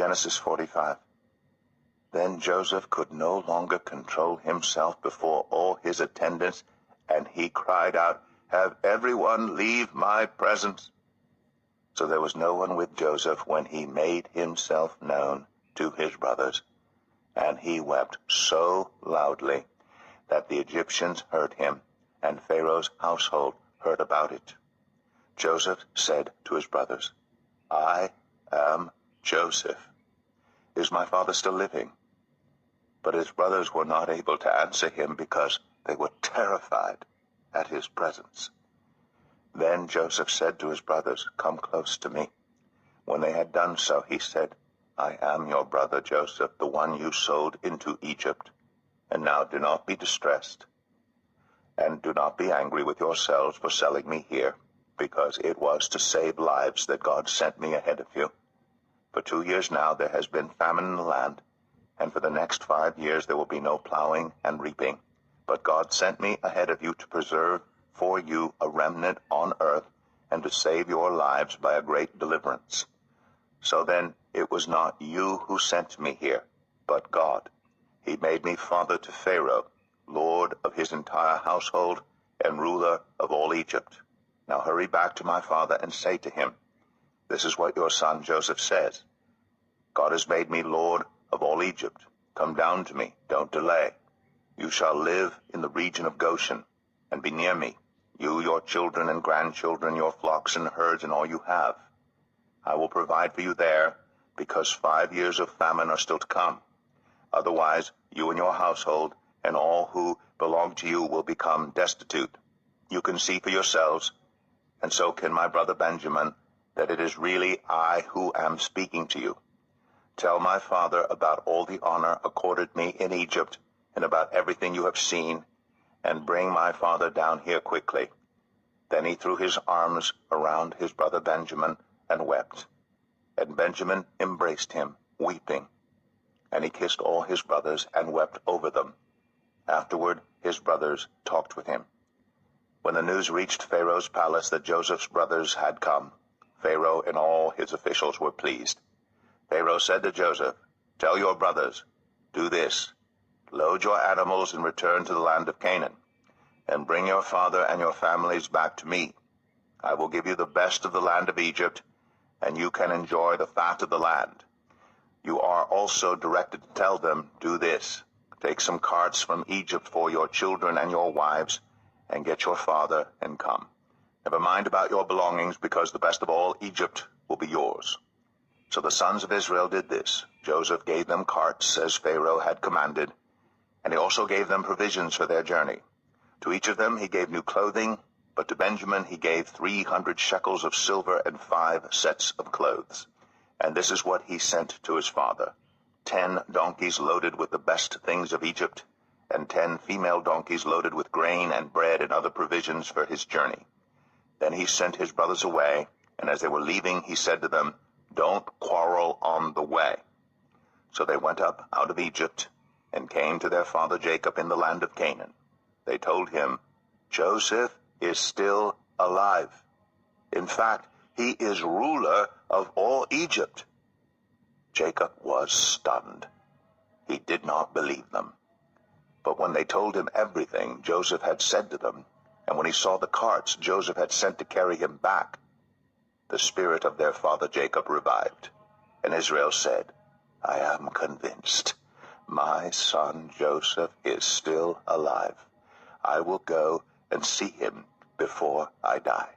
Genesis 45. Then Joseph could no longer control himself before all his attendants, and he cried out, "Have everyone leave my presence." So there was no one with Joseph when he made himself known to his brothers. And he wept so loudly that the Egyptians heard him, and Pharaoh's household heard about it. Joseph said to his brothers, "I am Joseph. Is my father still living?" But his brothers were not able to answer him because they were terrified at his presence. Then Joseph said to his brothers, "Come close to me." When they had done so, he said, "I am your brother Joseph, the one you sold into Egypt. And now do not be distressed, and do not be angry with yourselves for selling me here, because it was to save lives that God sent me ahead of you. For 2 years now there has been famine in the land, and for the next 5 years there will be no plowing and reaping. But God sent me ahead of you to preserve for you a remnant on earth, and to save your lives by a great deliverance. So then it was not you who sent me here, but God. He made me father to Pharaoh, lord of his entire household, and ruler of all Egypt. Now hurry back to my father and say to him, 'This is what your son Joseph says. God has made me lord of all Egypt. Come down to me, don't delay. You shall live in the region of Goshen, and be near me, you, your children and grandchildren, your flocks and herds, and all you have. I will provide for you there, because 5 years of famine are still to come. Otherwise, you and your household and all who belong to you will become destitute. You can see for yourselves, and so can my brother Benjamin, that it is really I who am speaking to you. Tell my father about all the honor accorded me in Egypt, and about everything you have seen, and bring my father down here quickly." Then he threw his arms around his brother Benjamin and wept. And Benjamin embraced him, weeping. And he kissed all his brothers and wept over them. Afterward his brothers talked with him. When the news reached Pharaoh's palace that Joseph's brothers had come, Pharaoh and all his officials were pleased. Pharaoh said to Joseph, "Tell your brothers, do this. Load your animals and return to the land of Canaan, and bring your father and your families back to me. I will give you the best of the land of Egypt, and you can enjoy the fat of the land. You are also directed to tell them, do this. Take some carts from Egypt for your children and your wives, and get your father and come. Never mind about your belongings, because the best of all Egypt will be yours." So the sons of Israel did this. Joseph gave them carts, as Pharaoh had commanded, and he also gave them provisions for their journey. To each of them he gave new clothing, but to Benjamin he gave 300 shekels of silver and 5 sets of clothes. And this is what he sent to his father: 10 donkeys loaded with the best things of Egypt, and 10 female donkeys loaded with grain and bread and other provisions for his journey. Then he sent his brothers away, and as they were leaving he said to them, "Don't quarrel on the way." So they went up out of Egypt, and came to their father Jacob in the land of Canaan. They told him, "Joseph is still alive. In fact, he is ruler of all Egypt." Jacob was stunned. He did not believe them. But when they told him everything Joseph had said to them, and when he saw the carts Joseph had sent to carry him back, the spirit of their father Jacob revived. And Israel said, "I am convinced. My son Joseph is still alive. I will go and see him before I die."